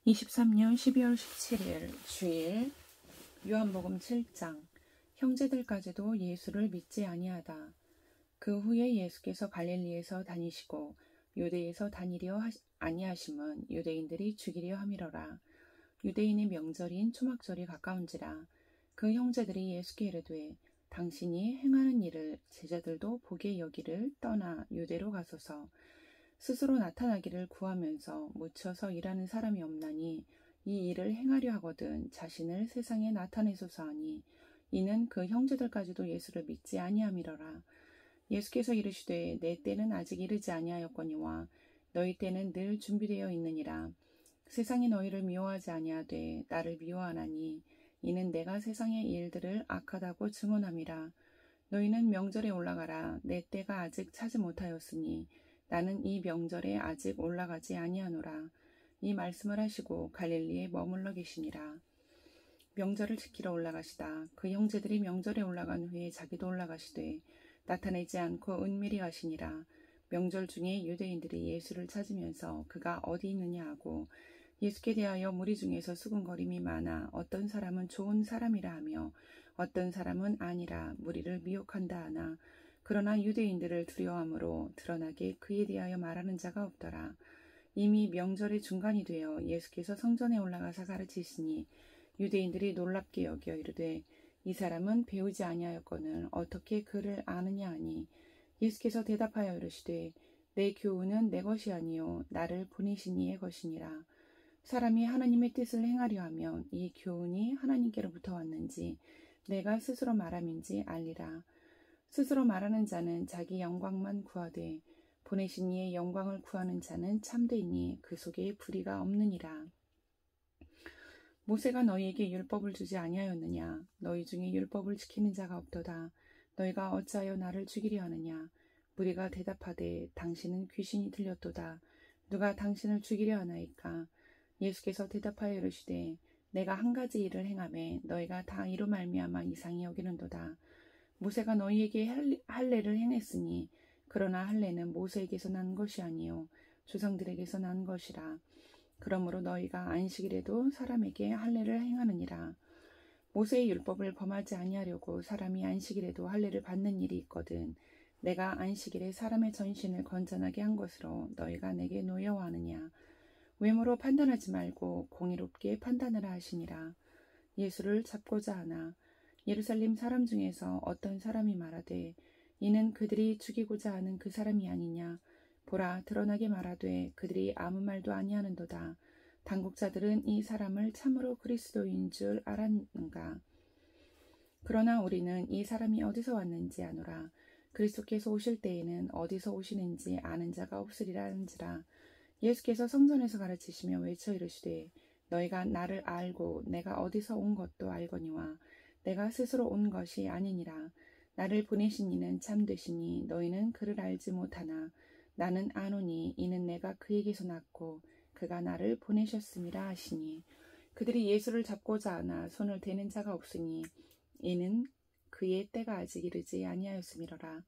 23년 12월 17일 주일 요한복음 7장 형제들까지도 예수를 믿지 아니하다. 그 후에 예수께서 갈릴리에서 다니시고 유대에서 다니려 아니하심은 유대인들이 죽이려 함이러라. 유대인의 명절인 초막절이 가까운지라. 그 형제들이 예수께 이르되 당신이 행하는 일을 제자들도 보게 여기를 떠나 유대로 가소서. 스스로 나타나기를 구하면서 묻혀서 일하는 사람이 없나니 이 일을 행하려 하거든 자신을 세상에 나타내소서 하니 이는 그 형제들까지도 예수를 믿지 아니함이러라. 예수께서 이르시되 내 때는 아직 이르지 아니하였거니와 너희 때는 늘 준비되어 있느니라. 세상이 너희를 미워하지 아니하되 나를 미워하나니 이는 내가 세상의 일들을 악하다고 증언함이라. 너희는 명절에 올라가라. 내 때가 아직 차지 못하였으니 나는 이 명절에 아직 올라가지 아니하노라. 이 말씀을 하시고 갈릴리에 머물러 계시니라. 명절을 지키러 올라가시다. 그 형제들이 명절에 올라간 후에 자기도 올라가시되 나타내지 않고 은밀히 가시니라. 명절 중에 유대인들이 예수를 찾으면서 그가 어디 있느냐 하고 예수께 대하여 무리 중에서 수군거림이 많아 어떤 사람은 좋은 사람이라 하며 어떤 사람은 아니라 무리를 미혹한다 하나 그러나 유대인들을 두려워함으로 드러나게 그에 대하여 말하는 자가 없더라. 이미 명절의 중간이 되어 예수께서 성전에 올라가사 가르치시니 유대인들이 놀랍게 여겨 이르되 이 사람은 배우지 아니하였거늘 어떻게 그를 아느냐 하니 예수께서 대답하여 이르시되 내 교훈은 내 것이 아니요 나를 보내신 이의 것이니라. 사람이 하나님의 뜻을 행하려 하면 이 교훈이 하나님께로부터 왔는지 내가 스스로 말함인지 알리라. 스스로 말하는 자는 자기 영광만 구하되 보내신 이의 영광을 구하는 자는 참되니 그 속에 불의가 없느니라. 모세가 너희에게 율법을 주지 아니하였느냐? 너희 중에 율법을 지키는 자가 없도다. 너희가 어찌하여 나를 죽이려 하느냐? 무리가 대답하되 당신은 귀신이 들렸도다. 누가 당신을 죽이려 하나이까? 예수께서 대답하여 이르시되 내가 한 가지 일을 행하매 너희가 다 이로 말미암아 이상히 여기는도다. 모세가 너희에게 할례를 행했으니 그러나 할례는 모세에게서 난 것이 아니요 조상들에게서 난 것이라. 그러므로 너희가 안식일에도 사람에게 할례를 행하느니라. 모세의 율법을 범하지 아니하려고 사람이 안식일에도 할례를 받는 일이 있거든 내가 안식일에 사람의 전신을 건전하게 한 것으로 너희가 내게 노여워하느냐. 외모로 판단하지 말고 공의롭게 판단하라 하시니라. 예수를 잡고자 하나 예루살렘 사람 중에서 어떤 사람이 말하되 이는 그들이 죽이고자 하는 그 사람이 아니냐. 보라 드러나게 말하되 그들이 아무 말도 아니하는도다. 당국자들은 이 사람을 참으로 그리스도인 줄 알았는가. 그러나 우리는 이 사람이 어디서 왔는지 아노라. 그리스도께서 오실 때에는 어디서 오시는지 아는 자가 없으리라 한지라. 예수께서 성전에서 가르치시며 외쳐 이르시되 너희가 나를 알고 내가 어디서 온 것도 알거니와 내가 스스로 온 것이 아니니라. 나를 보내신 이는 참되시니 너희는 그를 알지 못하나 나는 아노니 이는 내가 그에게서 났고 그가 나를 보내셨음이라 하시니 그들이 예수를 잡고자 하나 손을 대는 자가 없으니 이는 그의 때가 아직 이르지 아니하였음이로라.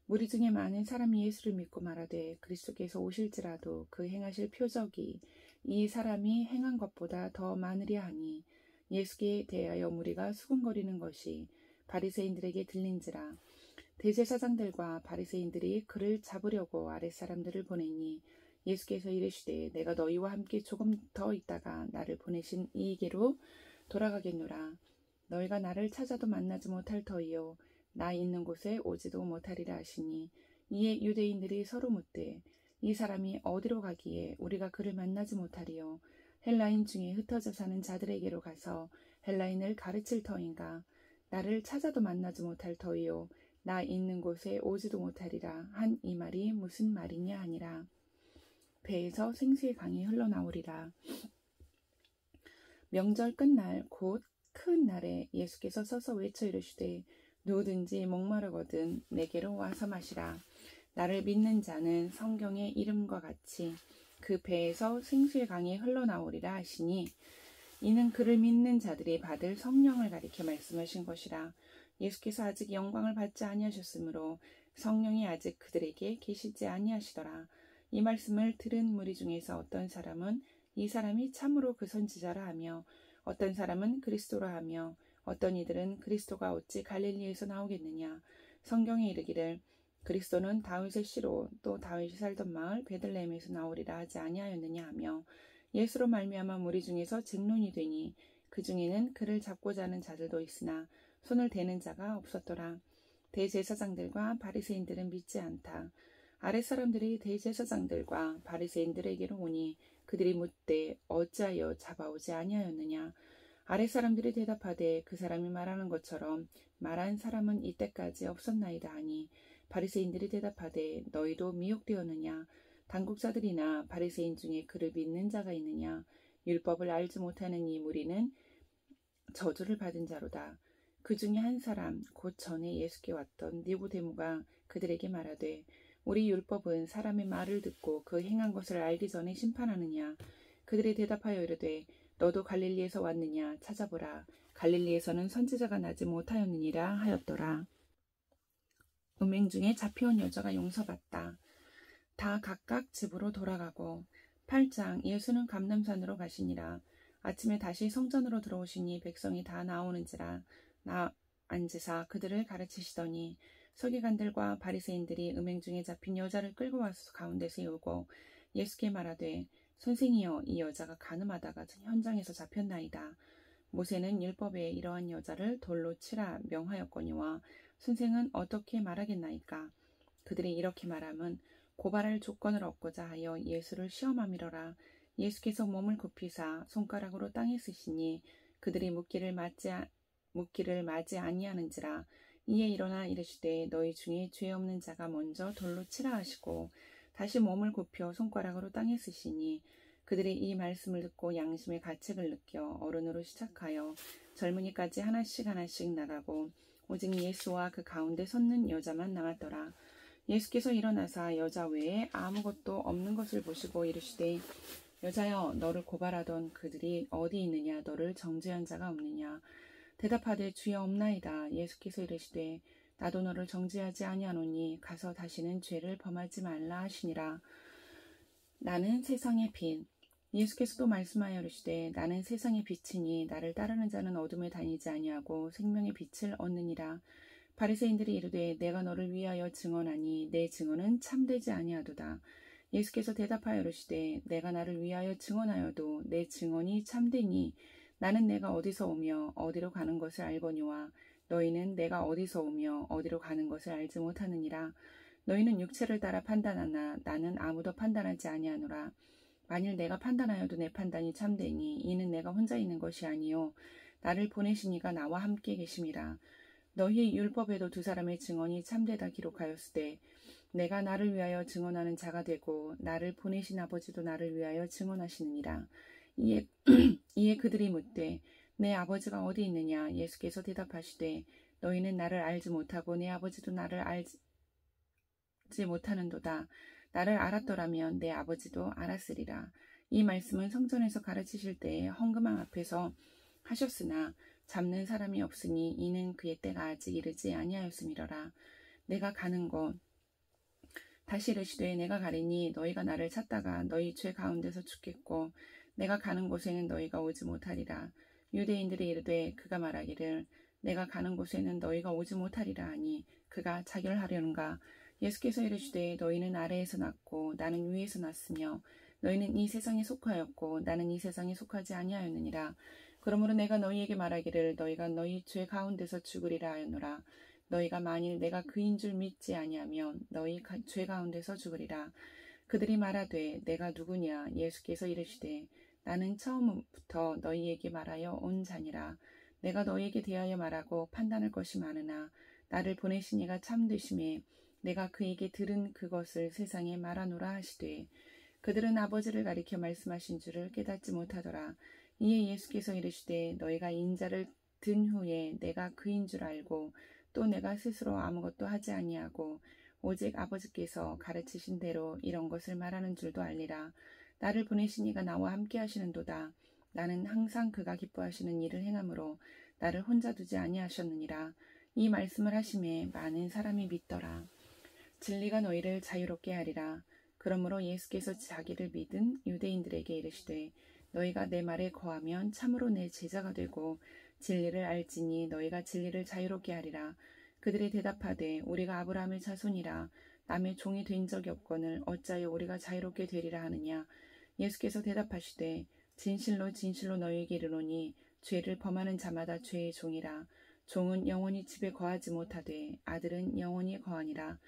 무리 중에 많은 사람이 예수를 믿고 말하되 그리스도께서 오실지라도 그 행하실 표적이 이 사람이 행한 것보다 더 많으랴 하니 예수께 대하여 무리가 수군거리는 것이 바리새인들에게 들린지라. 대제사장들과 바리새인들이 그를 잡으려고 아랫사람들을 보내니 예수께서 이르시되 내가 너희와 함께 조금 더 있다가 나를 보내신 이에게로 돌아가겠노라. 너희가 나를 찾아도 만나지 못할 터이요 나 있는 곳에 오지도 못하리라 하시니 이에 유대인들이 서로 묻되 이 사람이 어디로 가기에 우리가 그를 만나지 못하리요. 헬라인 중에 흩어져 사는 자들에게로 가서 헬라인을 가르칠 터인가. 나를 찾아도 만나지 못할 터이요 나 있는 곳에 오지도 못하리라 한 이 말이 무슨 말이냐 하니라. 배에서 생수의 강이 흘러나오리라. 명절 끝날 곧 큰 날에 예수께서 서서 외쳐 이르시되 누구든지 목마르거든 내게로 와서 마시라. 나를 믿는 자는 성경의 이름과 같이 그 배에서 생수의 강이 흘러나오리라 하시니 이는 그를 믿는 자들이 받을 성령을 가리켜 말씀하신 것이라. 예수께서 아직 영광을 받지 아니하셨으므로 성령이 아직 그들에게 계시지 아니하시더라. 이 말씀을 들은 무리 중에서 어떤 사람은 이 사람이 참으로 그 선지자라 하며 어떤 사람은 그리스도라 하며 어떤 이들은 그리스도가 어찌 갈릴리에서 나오겠느냐. 성경에 이르기를 그리스도는 다윗의 씨로 또 다윗이 살던 마을 베들레헴에서 나오리라 하지 아니하였느냐 하며 예수로 말미암아 무리 중에서 쟁론이 되니 그 중에는 그를 잡고자 하는 자들도 있으나 손을 대는 자가 없었더라. 대제사장들과 바리새인들은 믿지 않다. 아랫 사람들이 대제사장들과 바리새인들에게로 오니 그들이 묻되 어찌하여 잡아오지 아니하였느냐. 아랫 사람들이 대답하되 그 사람이 말하는 것처럼 말한 사람은 이때까지 없었나이다 하니 바리새인들이 대답하되 너희도 미혹되었느냐. 당국자들이나 바리새인 중에 그를 믿는 자가 있느냐. 율법을 알지 못하는 이 무리는 저주를 받은 자로다. 그 중에 한 사람 곧 전에 예수께 왔던 니고데모가 그들에게 말하되 우리 율법은 사람의 말을 듣고 그 행한 것을 알기 전에 심판하느냐. 그들이 대답하여 이르되 너도 갈릴리에서 왔느냐. 찾아보라. 갈릴리에서는 선지자가 나지 못하였느니라 하였더라. 음행 중에 잡혀온 여자가 용서받다. 다 각각 집으로 돌아가고 8장 예수는 감람산으로 가시니라. 아침에 다시 성전으로 들어오시니 백성이 다 나오는지라 앉으사 그들을 가르치시더니 서기관들과 바리새인들이 음행 중에 잡힌 여자를 끌고 와서 가운데 세우고 예수께 말하되 선생이여 이 여자가 간음하다가 현장에서 잡혔나이다. 모세는 율법에 이러한 여자를 돌로 치라 명하였거니와 선생은 어떻게 말하겠나이까. 그들이 이렇게 말함은 고발할 조건을 얻고자 하여 예수를 시험함이러라. 예수께서 몸을 굽히사 손가락으로 땅에 쓰시니 그들이 묻기를 맞지 아니하는지라. 이에 일어나 이르시되 너희 중에 죄 없는 자가 먼저 돌로 치라 하시고 다시 몸을 굽혀 손가락으로 땅에 쓰시니 그들이 이 말씀을 듣고 양심의 가책을 느껴 어른으로 시작하여 젊은이까지 하나씩 나가고 오직 예수와 그 가운데 섰는 여자만 남았더라. 예수께서 일어나사 여자 외에 아무것도 없는 것을 보시고 이르시되 여자여 너를 고발하던 그들이 어디 있느냐. 너를 정죄한 자가 없느냐. 대답하되 주여 없나이다. 예수께서 이르시되 나도 너를 정죄하지 아니하노니 가서 다시는 죄를 범하지 말라 하시니라. 나는 세상의 빛. 예수께서도 말씀하여 이르시되 나는 세상의 빛이니 나를 따르는 자는 어둠에 다니지 아니하고 생명의 빛을 얻느니라. 바리새인들이 이르되 내가 너를 위하여 증언하니 내 증언은 참되지 아니하도다. 예수께서 대답하여 이르시되 내가 나를 위하여 증언하여도 내 증언이 참되니 나는 내가 어디서 오며 어디로 가는 것을 알거니와 너희는 내가 어디서 오며 어디로 가는 것을 알지 못하느니라. 너희는 육체를 따라 판단하나 나는 아무도 판단하지 아니하노라. 만일 내가 판단하여도 내 판단이 참되니 이는 내가 혼자 있는 것이 아니요 나를 보내신 이가 나와 함께 계심이라. 너희 율법에도 두 사람의 증언이 참되다 기록하였으되 내가 나를 위하여 증언하는 자가 되고 나를 보내신 아버지도 나를 위하여 증언하시느니라. 이에 그들이 묻되 내 아버지가 어디 있느냐. 예수께서 대답하시되 너희는 나를 알지 못하고 내 아버지도 나를 알지 못하는도다. 나를 알았더라면 내 아버지도 알았으리라. 이 말씀은 성전에서 가르치실 때에 헌금함 앞에서 하셨으나 잡는 사람이 없으니 이는 그의 때가 아직 이르지 아니하였음이러라. 내가 가는 곳 다시 이르시되 내가 가리니 너희가 나를 찾다가 너희 죄 가운데서 죽겠고 내가 가는 곳에는 너희가 오지 못하리라. 유대인들이 이르되 그가 말하기를 내가 가는 곳에는 너희가 오지 못하리라 하니 그가 자결하려는가. 예수께서 이르시되 너희는 아래에서 났고 나는 위에서 났으며 너희는 이 세상에 속하였고 나는 이 세상에 속하지 아니하였느니라. 그러므로 내가 너희에게 말하기를 너희가 너희 죄 가운데서 죽으리라 하였노라. 너희가 만일 내가 그인 줄 믿지 아니하면 너희 죄 가운데서 죽으리라. 그들이 말하되 내가 누구냐. 예수께서 이르시되 나는 처음부터 너희에게 말하여 온 자니라. 내가 너희에게 대하여 말하고 판단할 것이 많으나 나를 보내신 이가 참되심에 내가 그에게 들은 그것을 세상에 말하노라 하시되 그들은 아버지를 가리켜 말씀하신 줄을 깨닫지 못하더라. 이에 예수께서 이르시되 너희가 인자를 든 후에 내가 그인 줄 알고 또 내가 스스로 아무것도 하지 아니하고 오직 아버지께서 가르치신 대로 이런 것을 말하는 줄도 알리라. 나를 보내신 이가 나와 함께 하시는도다. 나는 항상 그가 기뻐하시는 일을 행함으로 나를 혼자 두지 아니하셨느니라. 이 말씀을 하심에 많은 사람이 믿더라. 진리가 너희를 자유롭게 하리라. 그러므로 예수께서 자기를 믿은 유대인들에게 이르시되 너희가 내 말에 거하면 참으로 내 제자가 되고 진리를 알지니 너희가 진리를 자유롭게 하리라. 그들이 대답하되 우리가 아브라함의 자손이라 남의 종이 된 적이 없거늘 어찌하여 우리가 자유롭게 되리라 하느냐. 예수께서 대답하시되 진실로 진실로 너희에게 이르노니 죄를 범하는 자마다 죄의 종이라. 종은 영원히 집에 거하지 못하되 아들은 영원히 거하니라.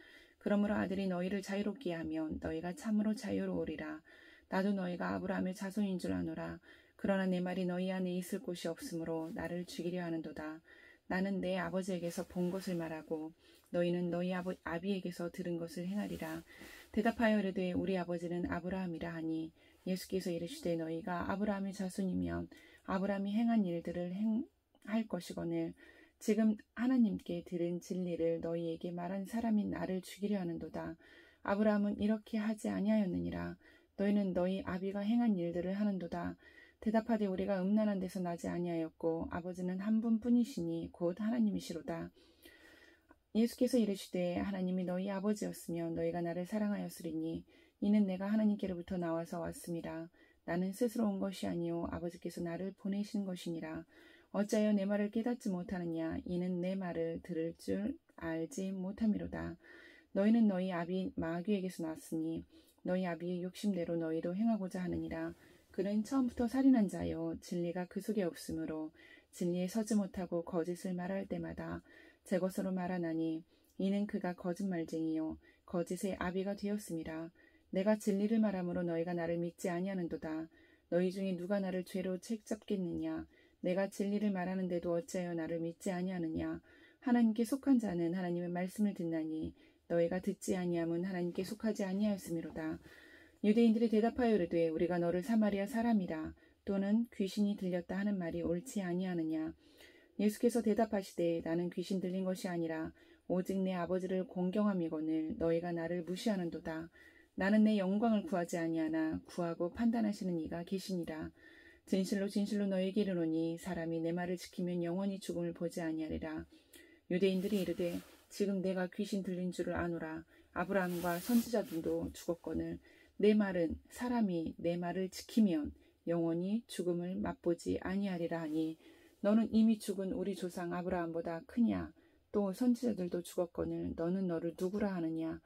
그러므로 아들이 너희를 자유롭게 하면 너희가 참으로 자유로우리라. 나도 너희가 아브라함의 자손인 줄 아노라. 그러나 내 말이 너희 안에 있을 곳이 없으므로 나를 죽이려 하는도다. 나는 내 아버지에게서 본 것을 말하고 너희는 너희 아비에게서 들은 것을 행하리라. 대답하여 이르되 우리 아버지는 아브라함이라 하니 예수께서 이르시되 너희가 아브라함의 자손이면 아브라함이 행한 일들을 행할 것이거늘 지금 하나님께 들은 진리를 너희에게 말한 사람인 나를 죽이려 하는도다. 아브라함은 이렇게 하지 아니하였느니라. 너희는 너희 아비가 행한 일들을 하는도다. 대답하되 우리가 음란한 데서 나지 아니하였고 아버지는 한 분뿐이시니 곧 하나님이시로다. 예수께서 이르시되 하나님이 너희 아버지였으면 너희가 나를 사랑하였으리니 이는 내가 하나님께로부터 나와서 왔음이라. 나는 스스로 온 것이 아니요 아버지께서 나를 보내신 것이니라. 어찌하여 내 말을 깨닫지 못하느냐. 이는 내 말을 들을 줄 알지 못함이로다. 너희는 너희 아비 마귀에게서 났으니 너희 아비의 욕심대로 너희도 행하고자 하느니라. 그는 처음부터 살인한 자요 진리가 그 속에 없으므로 진리에 서지 못하고 거짓을 말할 때마다 제 것으로 말하나니 이는 그가 거짓말쟁이요 거짓의 아비가 되었음이라. 내가 진리를 말함으로 너희가 나를 믿지 아니하는도다. 너희 중에 누가 나를 죄로 책잡겠느냐. 내가 진리를 말하는데도 어찌하여 나를 믿지 아니하느냐. 하나님께 속한 자는 하나님의 말씀을 듣나니 너희가 듣지 아니함은 하나님께 속하지 아니하였음이로다. 유대인들이 대답하여 이르되 우리가 너를 사마리아 사람이라 또는 귀신이 들렸다 하는 말이 옳지 아니하느냐. 예수께서 대답하시되 나는 귀신 들린 것이 아니라 오직 내 아버지를 공경함이거늘 너희가 나를 무시하는도다. 나는 내 영광을 구하지 아니하나 구하고 판단하시는 이가 계시니라. 진실로 진실로 너희에게 이르노니 사람이 내 말을 지키면 영원히 죽음을 보지 아니하리라. 유대인들이 이르되 지금 내가 귀신 들린 줄을 아노라. 아브라함과 선지자들도 죽었거늘 내 말은 사람이 내 말을 지키면 영원히 죽음을 맛보지 아니하리라 하니 너는 이미 죽은 우리 조상 아브라함보다 크냐. 또 선지자들도 죽었거늘 너는 너를 누구라 하느냐.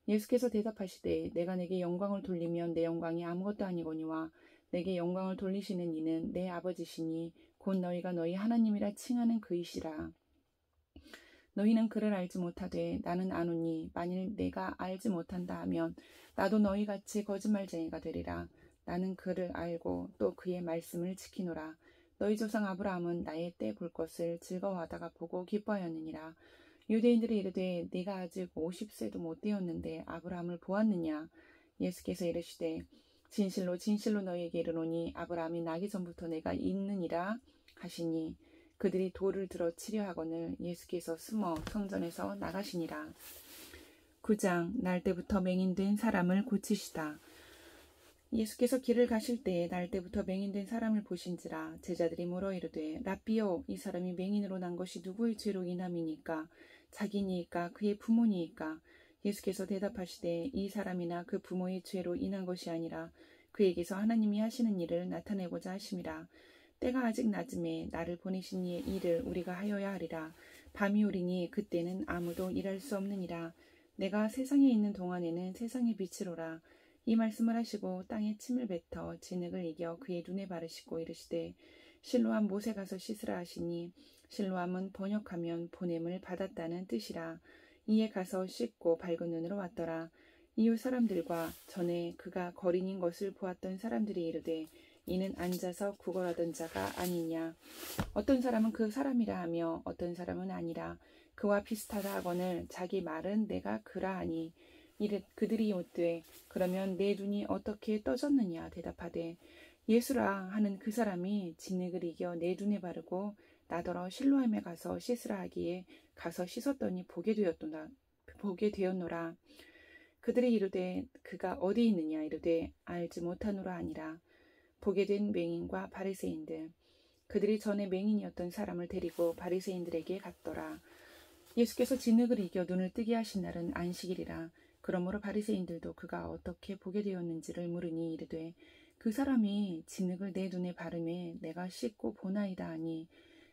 예수께서 대답하시되 내가 내게 영광을 돌리면 내 영광이 아무것도 아니거니와 내게 영광을 돌리시는 이는 내 아버지시니 곧 너희가 너희 하나님이라 칭하는 그이시라. 너희는 그를 알지 못하되 나는 아노니 만일 내가 알지 못한다 하면 나도 너희같이 거짓말쟁이가 되리라. 나는 그를 알고 또 그의 말씀을 지키노라. 너희 조상 아브라함은 나의 때 볼 것을 즐거워하다가 보고 기뻐하였느니라. 유대인들이 이르되 네가 아직 50세도 못 되었는데 아브라함을 보았느냐. 예수께서 이르시되 진실로 진실로 너희에게 이르노니 아브라함이 나기 전부터 내가 있느니라 하시니 그들이 돌을 들어 치려 하거늘 예수께서 숨어 성전에서 나가시니라. 9장 날 때부터 맹인된 사람을 고치시다. 예수께서 길을 가실 때에 날 때부터 맹인된 사람을 보신지라. 제자들이 물어 이르되 라삐요 이 사람이 맹인으로 난 것이 누구의 죄로 인함이니까 자기니이까 그의 부모니이까. 예수께서 대답하시되 이 사람이나 그 부모의 죄로 인한 것이 아니라 그에게서 하나님이 하시는 일을 나타내고자 하심이라. 때가 아직 낮음에 나를 보내신 이의 일을 우리가 하여야 하리라. 밤이 오리니 그때는 아무도 일할 수 없느니라. 내가 세상에 있는 동안에는 세상의 빛이로라. 이 말씀을 하시고 땅에 침을 뱉어 진흙을 이겨 그의 눈에 바르시고 이르시되 실로암 못에 가서 씻으라 하시니 실로암은 번역하면 보냄을 받았다는 뜻이라. 이에 가서 씻고 밝은 눈으로 왔더라. 이후 사람들과 전에 그가 거린인 것을 보았던 사람들이 이르되 이는 앉아서 구걸하던 자가 아니냐. 어떤 사람은 그 사람이라 하며 어떤 사람은 아니라 그와 비슷하다 하거늘 자기 말은 내가 그라 하니 그들이 묻되 그러면 내 눈이 어떻게 떠졌느냐. 대답하되 예수라 하는 그 사람이 진흙을 이겨 내 눈에 바르고 나더러 실로암에 가서 씻으라 하기에 가서 씻었더니 보게 되었노라. 그들이 이르되 그가 어디 있느냐. 이르되 알지 못하노라 하니라. 보게 된 맹인과 바리새인들. 그들이 전에 맹인이었던 사람을 데리고 바리새인들에게 갔더라. 예수께서 진흙을 이겨 눈을 뜨게 하신 날은 안식일이라. 그러므로 바리새인들도 그가 어떻게 보게 되었는지를 물으니 이르되 그 사람이 진흙을 내 눈에 바르매 내가 씻고 보나이다 하니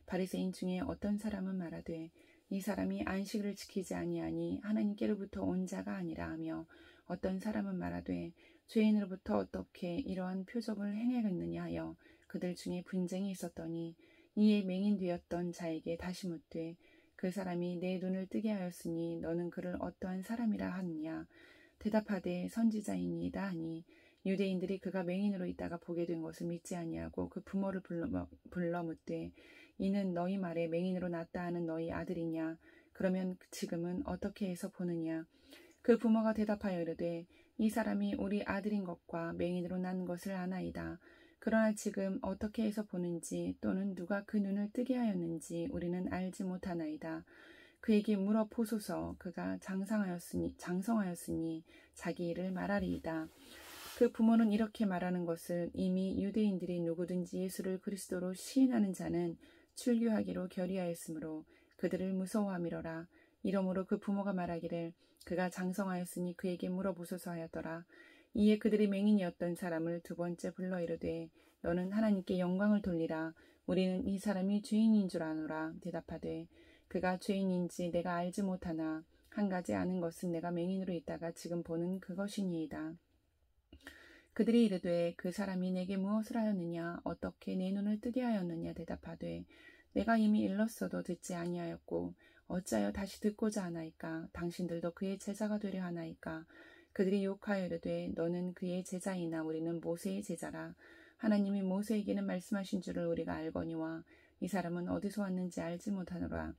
바리새인 중에 어떤 사람은 말하되 이 사람이 안식일을 지키지 아니하니 하나님께로부터 온 자가 아니라 하며 어떤 사람은 말하되 죄인으로부터 어떻게 이러한 표적을 행하겠느냐 하여 그들 중에 분쟁이 있었더니 이에 맹인되었던 자에게 다시 묻되 그 사람이 내 눈을 뜨게 하였으니 너는 그를 어떠한 사람이라 하느냐 대답하되 선지자이니이다 하니 유대인들이 그가 맹인으로 있다가 보게 된 것을 믿지 아니하고 그 부모를 불러 묻되 이는 너희 말에 맹인으로 났다 하는 너희 아들이냐 그러면 지금은 어떻게 해서 보느냐 그 부모가 대답하여 이르되 이 사람이 우리 아들인 것과 맹인으로 난 것을 아나이다. 그러나 지금 어떻게 해서 보는지 또는 누가 그 눈을 뜨게 하였는지 우리는 알지 못하나이다. 그에게 물어보소서. 그가 장성하였으니 자기 일을 말하리이다. 그 부모는 이렇게 말하는 것을 이미 유대인들이 누구든지 예수를 그리스도로 시인하는 자는 출교하기로 결의하였으므로 그들을 무서워함이로라. 이러므로 그 부모가 말하기를 그가 장성하였으니 그에게 물어보소서 하였더라. 이에 그들이 맹인이었던 사람을 두 번째 불러 이르되 너는 하나님께 영광을 돌리라. 우리는 이 사람이 죄인인 줄 아노라. 대답하되 그가 죄인인지 내가 알지 못하나 한 가지 아는 것은 내가 맹인으로 있다가 지금 보는 그것이니이다. 그들이 이르되 그 사람이 내게 무엇을 하였느냐 어떻게 내 눈을 뜨게 하였느냐 대답하되 내가 이미 일렀어도 듣지 아니하였고 어찌하여 다시 듣고자 하나이까 당신들도 그의 제자가 되려 하나이까 그들이 욕하여 이르되 너는 그의 제자이나 우리는 모세의 제자라 하나님이 모세에게는 말씀하신 줄을 우리가 알거니와 이 사람은 어디서 왔는지 알지 못하노라.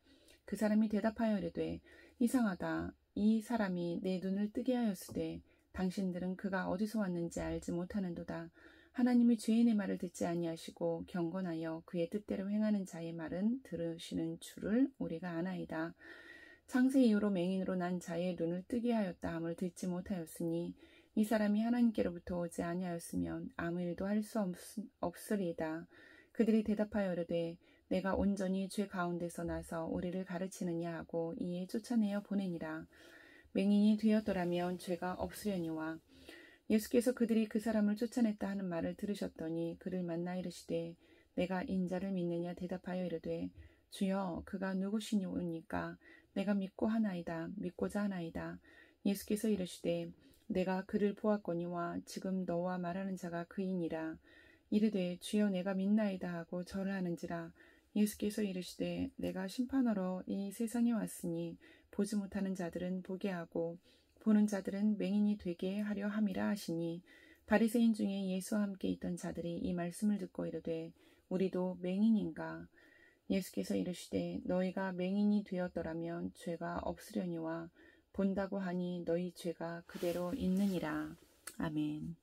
그 사람이 대답하여 이르되 이상하다. 이 사람이 내 눈을 뜨게 하였으되 당신들은 그가 어디서 왔는지 알지 못하는도다. 하나님이 죄인의 말을 듣지 아니하시고 경건하여 그의 뜻대로 행하는 자의 말은 들으시는 줄을 우리가 아나이다. 창세 이후로 맹인으로 난 자의 눈을 뜨게 하였다 함을 듣지 못하였으니 이 사람이 하나님께로부터 오지 아니하였으면 아무 일도 할 수 없으리이다. 그들이 대답하여 이르되 내가 온전히 죄 가운데서 나서 우리를 가르치느냐 하고 이에 쫓아내어 보내니라. 맹인이 되었더라면 죄가 없으려니와 예수께서 그들이 그 사람을 쫓아냈다 하는 말을 들으셨더니 그를 만나 이르시되 내가 인자를 믿느냐 대답하여 이르되 주여 그가 누구시니까 내가 믿고 하나이다. 믿고자 하나이다. 예수께서 이르시되 내가 그를 보았거니와 지금 너와 말하는 자가 그이니라. 이르되 주여 내가 믿나이다 하고 절을 하는지라. 예수께서 이르시되 내가 심판하러 이 세상에 왔으니 보지 못하는 자들은 보게 하고 보는 자들은 맹인이 되게 하려 함이라 하시니 바리새인 중에 예수와 함께 있던 자들이 이 말씀을 듣고 이르되 우리도 맹인인가? 예수께서 이르시되 너희가 맹인이 되었더라면 죄가 없으려니와 본다고 하니 너희 죄가 그대로 있느니라. 아멘.